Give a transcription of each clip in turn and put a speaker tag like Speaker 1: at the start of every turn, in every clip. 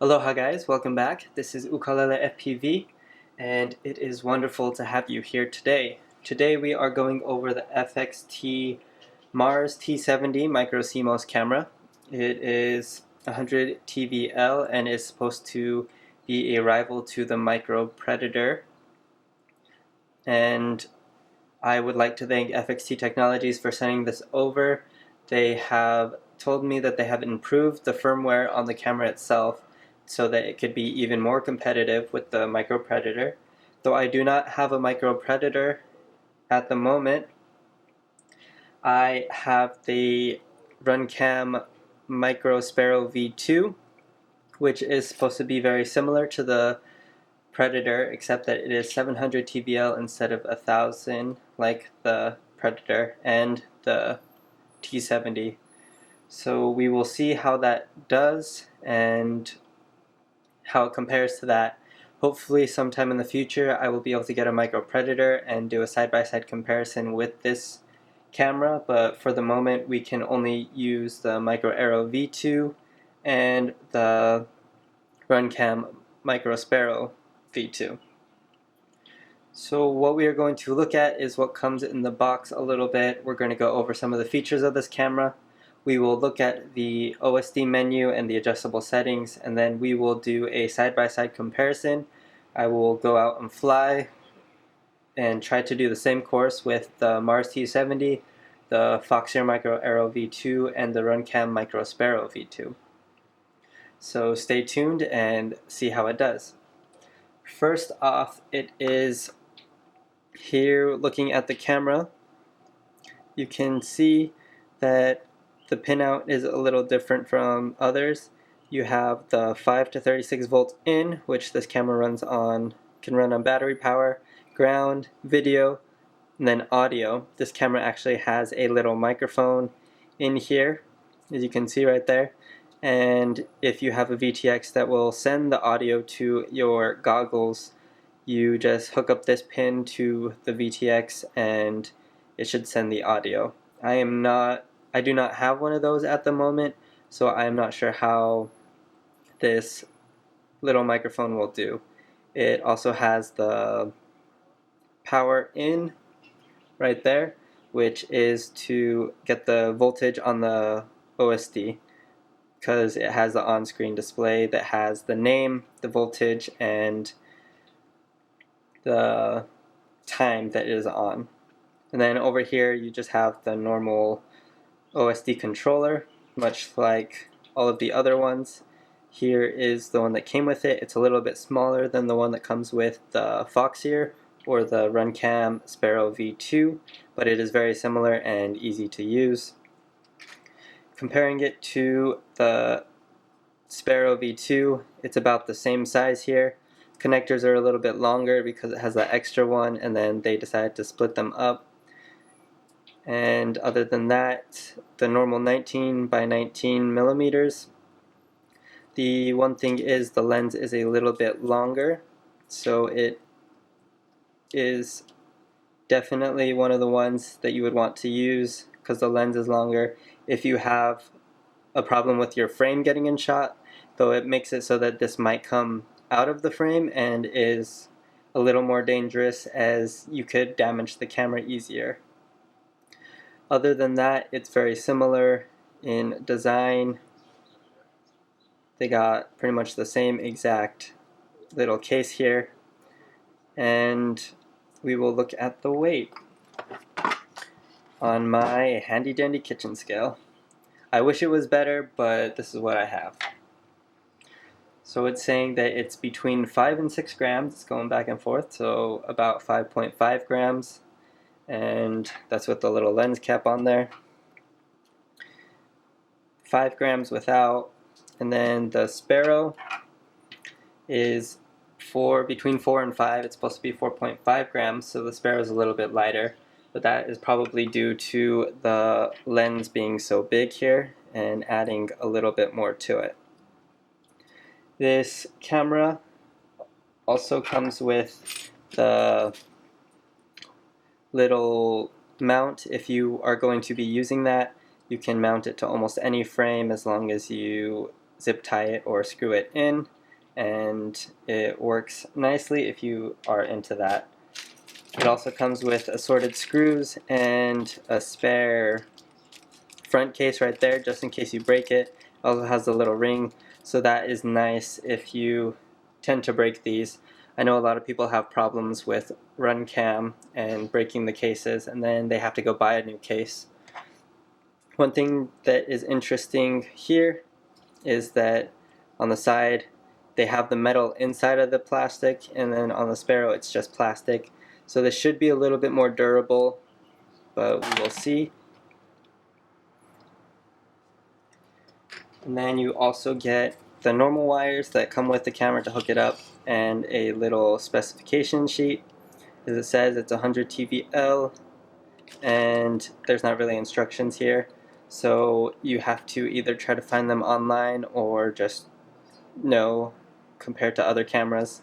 Speaker 1: Aloha guys, welcome back. This is Ukulele FPV and it is wonderful to have you here today. Today we are going over the FXT Mars T70 micro CMOS camera. It is 100 TVL and is supposed to be a rival to the Micro Predator. And I would like to thank FXT Technologies for sending this over. They have told me that they have improved the firmware on the camera itself so that it could be even more competitive with the Micro Predator. Though I do not have a Micro Predator at the moment, I have the Runcam Sparrow V2, which is supposed to be very similar to the Predator, except that it is 700 TVL instead of 1000 like the Predator and the T70. So we will see how that does and how it compares to that. Hopefully sometime in the future I will be able to get a Micro Predator and do a side-by-side comparison with this camera, but for the moment we can only use the Micro Arrow V2 and the Runcam Micro Sparrow V2. So what we are going to look at is what comes in the box a little bit. We're going to go over some of the features of this camera. We will look at the OSD menu and the adjustable settings, and then we will do a side-by-side comparison. I will go out and fly and try to do the same course with the Mars T70, the Foxeer Micro Arrow V2, and the Runcam Micro Sparrow V2. So stay tuned and see how it does. First off, it is here looking at the camera. You can see that the pinout is a little different from others. You have the 5 to 36 volt in, which this camera runs on, can run on battery power, ground, video, and then audio. This camera actually has a little microphone in here, as you can see right there. And if you have a VTX that will send the audio to your goggles, you just hook up this pin to the VTX and it should send the audio. I do not have one of those at the moment, so I am not sure how this little microphone will do. It also has the power in right there, which is to get the voltage on the OSD, because it has the on-screen display that has the name, the voltage, and the time that it is on. And then over here you just have the normal OSD controller, much like all of the other ones. Here is the one that came with it. It's a little bit smaller than the one that comes with the Foxeer or the Runcam Sparrow V2, but it is very similar and easy to use. Comparing it to the Sparrow V2, it's about the same size here. Connectors are a little bit longer because it has that extra one, and then they decided to split them up. And other than that, the normal 19 by 19 millimeters. The one thing is the lens is a little bit longer, so it is definitely one of the ones that you would want to use because the lens is longer if you have a problem with your frame getting in shot, though it makes it so that this might come out of the frame and is a little more dangerous as you could damage the camera easier. Other than that, it's very similar in design. They got pretty much the same exact little case here. And we will look at the weight on my handy dandy kitchen scale. I wish it was better, but this is what I have. So it's saying that it's between 5 and 6 grams. It's going back and forth, so about 5.5 grams. And that's with the little lens cap on there. 5 grams without. And then the Sparrow is between 4 and 5. It's supposed to be 4.5 grams, so the Sparrow is a little bit lighter. But that is probably due to the lens being so big here and adding a little bit more to it. This camera also comes with the little mount. If you are going to be using that, you can mount it to almost any frame as long as you zip tie it or screw it in, and it works nicely if you are into that. It also comes with assorted screws and a spare front case right there just in case you break it. It also has a little ring, so that is nice if you tend to break these. I know a lot of people have problems with Runcam and breaking the cases, and then they have to go buy a new case. One thing that is interesting here is that on the side they have the metal inside of the plastic, and then on the Sparrow it's just plastic. So this should be a little bit more durable, but we will see. And then you also get the normal wires that come with the camera to hook it up, and a little specification sheet. As it says, it's 100 TVL, and there's not really instructions here. So you have to either try to find them online or just know compared to other cameras.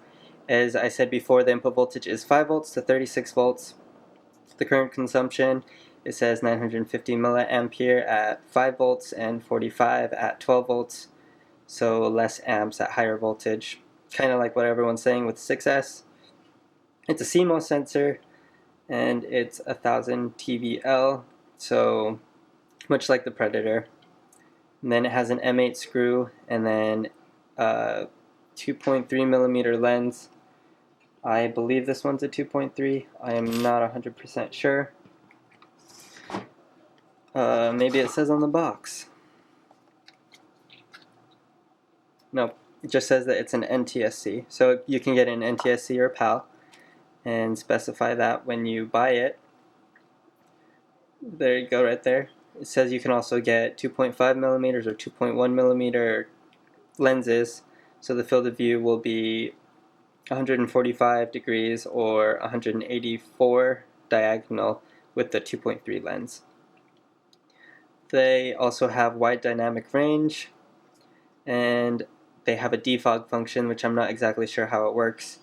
Speaker 1: As I said before, the input voltage is 5 volts to 36 volts. The current consumption, it says 950 milliampere at 5 volts and 45 at 12 volts, so less amps at higher voltage. Kind of like what everyone's saying with 6S. It's a CMOS sensor, and it's 1000 TVL, so much like the Predator. And then it has an M8 screw, and then a 2.3 millimeter lens. I believe this one's a 2.3. I am not 100% sure. Maybe it says on the box. Nope, it just says that it's an NTSC. So you can get an NTSC or PAL and specify that when you buy it. There you go, right there. It says you can also get 2.5 millimeters or 2.1 millimeter lenses, so the field of view will be 145 degrees or 184 diagonal with the 2.3 lens. They also have wide dynamic range, and they have a defog function, which I'm not exactly sure how it works.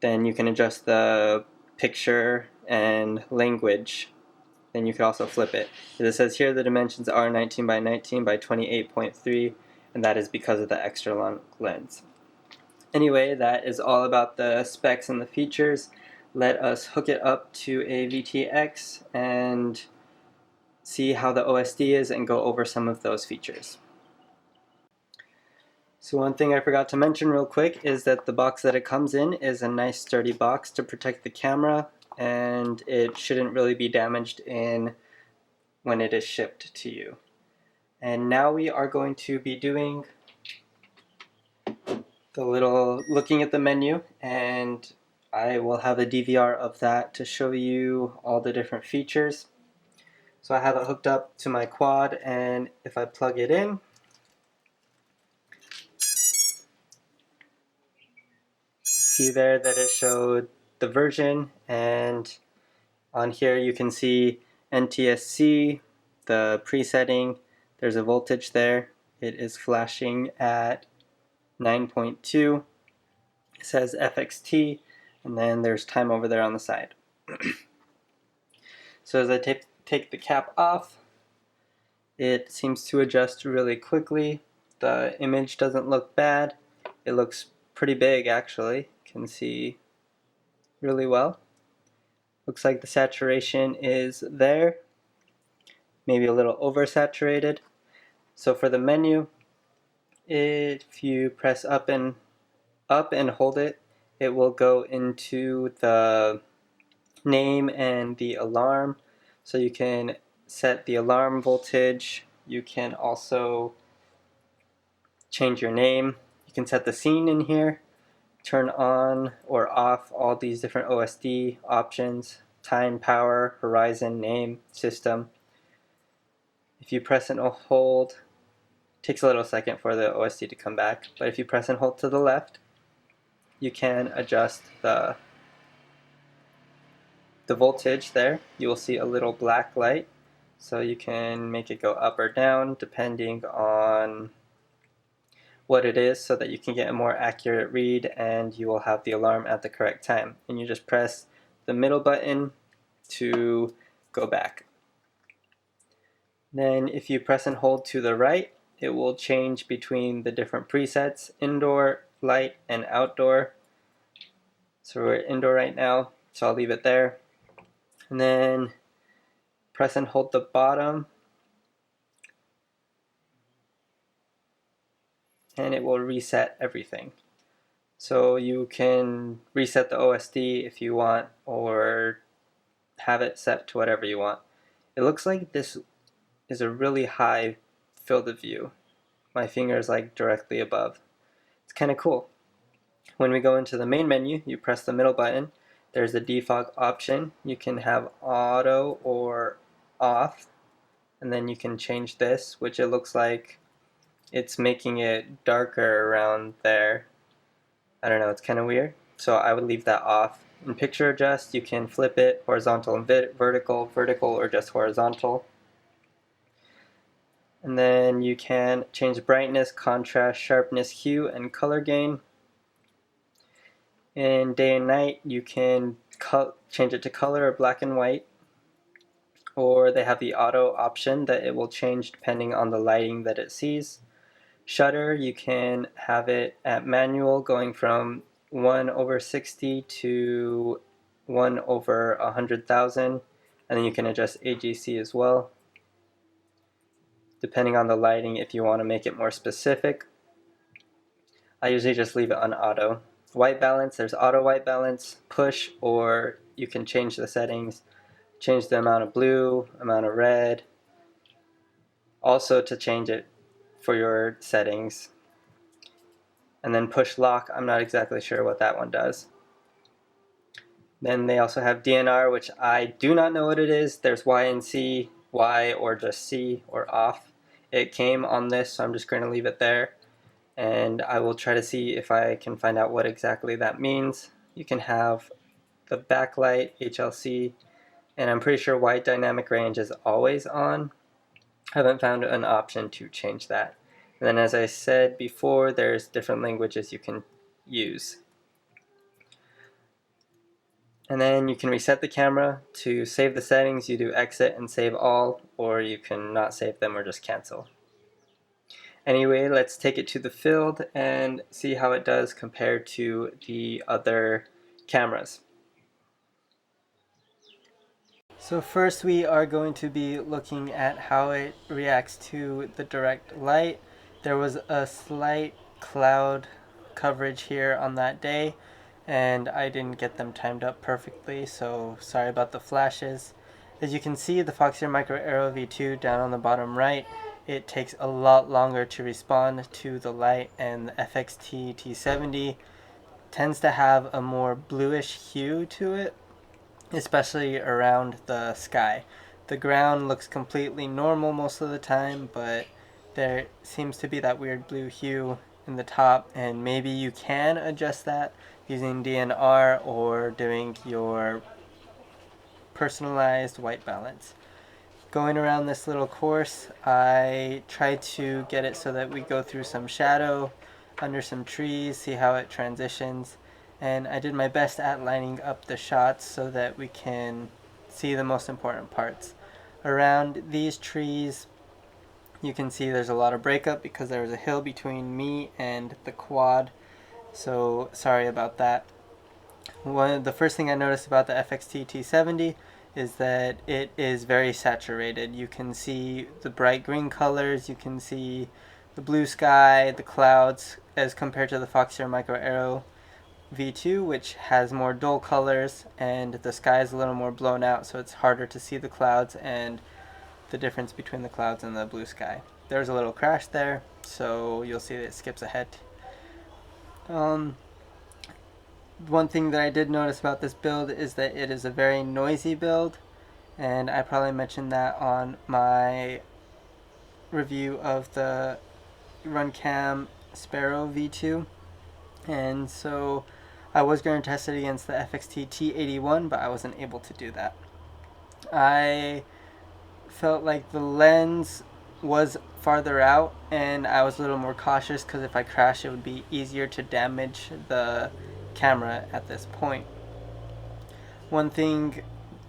Speaker 1: Then you can adjust the picture and language. Then you can also flip it. As it says here, the dimensions are 19 by 19 by 28.3, and that is because of the extra long lens. Anyway, that is all about the specs and the features. Let us hook it up to a VTX and see how the OSD is and go over some of those features. So one thing I forgot to mention real quick is that the box that it comes in is a nice sturdy box to protect the camera, and it shouldn't really be damaged when it is shipped to you. And now we are going to be doing the little looking at the menu, and I will have a DVR of that to show you all the different features. So I have it hooked up to my quad, and if I plug it in, see there that it showed the version, and on here you can see NTSC, the presetting, there's a voltage there. It is flashing at 9.2. It says FXT, and then there's time over there on the side. So as I take the cap off, it seems to adjust really quickly. The image doesn't look bad. It looks pretty big actually. You can see really well. Looks like the saturation is there. Maybe a little oversaturated. So for the menu, if you press up and hold it, it will go into the name and the alarm. So you can set the alarm voltage. You can also change your name. You can set the scene in here, turn on or off all these different OSD options: time, power, horizon, name, system. If you press and hold, it takes a little second for the OSD to come back, but if you press and hold to the left, you can adjust the voltage there. You will see a little black light, so you can make it go up or down depending on what it is, so that you can get a more accurate read and you will have the alarm at the correct time. And you just press the middle button to go back. Then if you press and hold to the right, it will change between the different presets, indoor, light, and outdoor. So we're indoor right now, so I'll leave it there. And then press and hold the bottom, and it will reset everything. So you can reset the OSD if you want, or have it set to whatever you want. It looks like this is a really high field of view. My finger is like directly above. It's kind of cool. When we go into the main menu, you press the middle button. There's a defog option. You can have auto or off, and then you can change this, which it looks like it's making it darker around there. I don't know, it's kind of weird. So I would leave that off. In picture adjust, you can flip it horizontal and vertical, or just horizontal. And then you can change brightness, contrast, sharpness, hue, and color gain. In day and night, you can change it to color or black and white. Or they have the auto option that it will change depending on the lighting that it sees. Shutter, you can have it at manual, going from 1/60 to 1/100,000, and then you can adjust AGC as well, depending on the lighting if you want to make it more specific. I usually just leave it on auto. White balance, there's auto white balance, push, or you can change the settings, change the amount of blue, amount of red, also to change it for your settings. And then push lock, I'm not exactly sure what that one does. Then they also have DNR, which I do not know what it is. There's Y and C, Y or just C or off. It came on this, so I'm just going to leave it there. And I will try to see if I can find out what exactly that means. You can have the backlight, HLC, and I'm pretty sure white dynamic range is always on. I haven't found an option to change that. And then as I said before, there's different languages you can use. And then you can reset the camera. To save the settings, you do exit and save all, or you can not save them or just cancel. Anyway, let's take it to the field and see how it does compared to the other cameras. So first we are going to be looking at how it reacts to the direct light. There was a slight cloud coverage here on that day, and I didn't get them timed up perfectly, so sorry about the flashes. As you can see, the Foxeer Micro Aero V2 down on the bottom right, it takes a lot longer to respond to the light, and the FXT T70 tends to have a more bluish hue to it, especially around the sky. The ground looks completely normal most of the time, but there seems to be that weird blue hue in the top, and maybe you can adjust that using DNR or doing your personalized white balance. Going around this little course, I tried to get it so that we go through some shadow under some trees, see how it transitions, and I did my best at lining up the shots so that we can see the most important parts. Around these trees, you can see there's a lot of breakup because there was a hill between me and the quad, so sorry about that. The first thing I noticed about the FXT T70 is that it is very saturated. You can see the bright green colors, you can see the blue sky, the clouds, as compared to the Foxeer Micro Aero V2, which has more dull colors, and the sky is a little more blown out, so it's harder to see the clouds and the difference between the clouds and the blue sky. There's a little crash there, so you'll see that it skips ahead. One thing that I did notice about this build is that it is a very noisy build, and I probably mentioned that on my review of the Runcam Sparrow V2, and so I was going to test it against the FXT T81, but I wasn't able to do that. I felt like the lens was farther out, and I was a little more cautious because if I crashed it would be easier to damage the camera at this point. One thing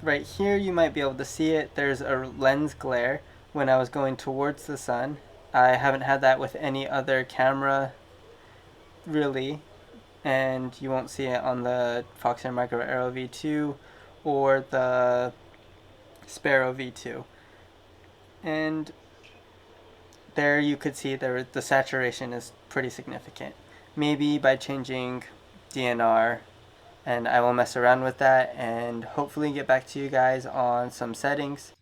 Speaker 1: right here, you might be able to see it, there's a lens glare when I was going towards the sun, I haven't had that with any other camera, really, and you won't see it on the Foxair Micro Aero V2 or the Sparrow V2. And there you could see the saturation is pretty significant. Maybe by changing DNR, and I will mess around with that and hopefully get back to you guys on some settings.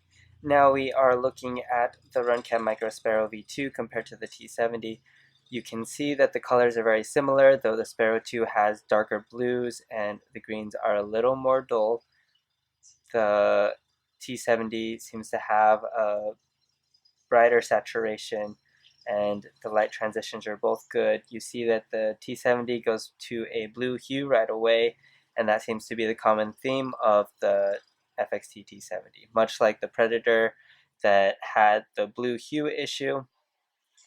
Speaker 1: Now we are looking at the Runcam Micro Sparrow V2 compared to the T70. You can see that the colors are very similar, though the Sparrow 2 has darker blues and the greens are a little more dull. The T70 seems to have a brighter saturation and the light transitions are both good. You see that the T70 goes to a blue hue right away, and that seems to be the common theme of the FXT T70. Much like the Predator that had the blue hue issue,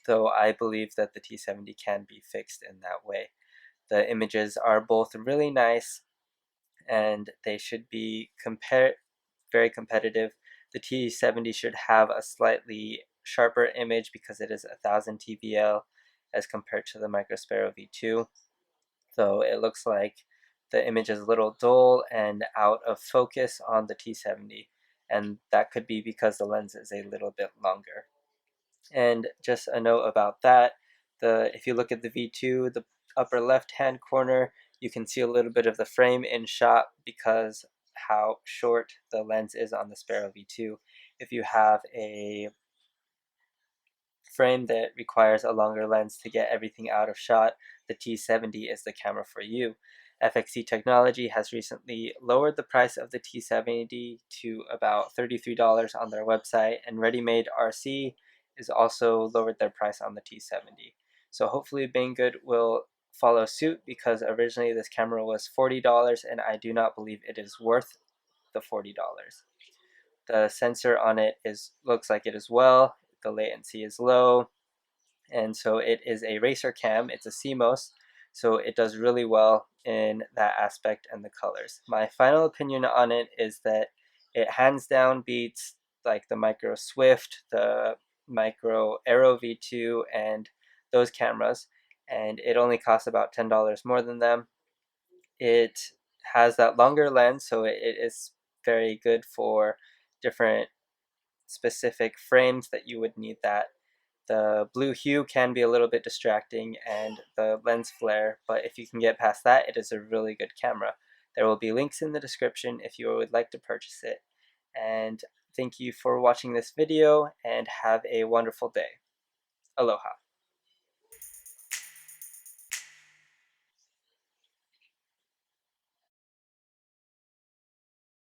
Speaker 1: though I believe that the T70 can be fixed in that way. The images are both really nice and they should be very competitive. The T70 should have a slightly sharper image because it is 1000 TBL as compared to the Micro Sparrow V2. So it looks like the image is a little dull and out of focus on the T70, and that could be because the lens is a little bit longer. And just a note about that, if you look at the V2, the upper left hand corner, you can see a little bit of the frame in shot because how short the lens is on the Sparrow V2. If you have a frame that requires a longer lens to get everything out of shot, the T70 is the camera for you. FXT Technology has recently lowered the price of the T70 to about $33 on their website, and Ready Made RC is also lowered their price on the T70. So hopefully Banggood will follow suit because originally this camera was $40 and I do not believe it is worth the $40. The sensor on it looks like it is well, the latency is low, and so it is a racer cam. It's a CMOS, so it does really well in that aspect and the colors. My final opinion on it is that it hands down beats like the Micro Swift, the Micro Aero V2, and those cameras, and it only costs about $10 more than them. It has that longer lens, so it is very good for different specific frames that you would need that. The blue hue can be a little bit distracting and the lens flare, but if you can get past that, it is a really good camera. There will be links in the description if you would like to purchase it. And thank you for watching this video and have a wonderful day. Aloha.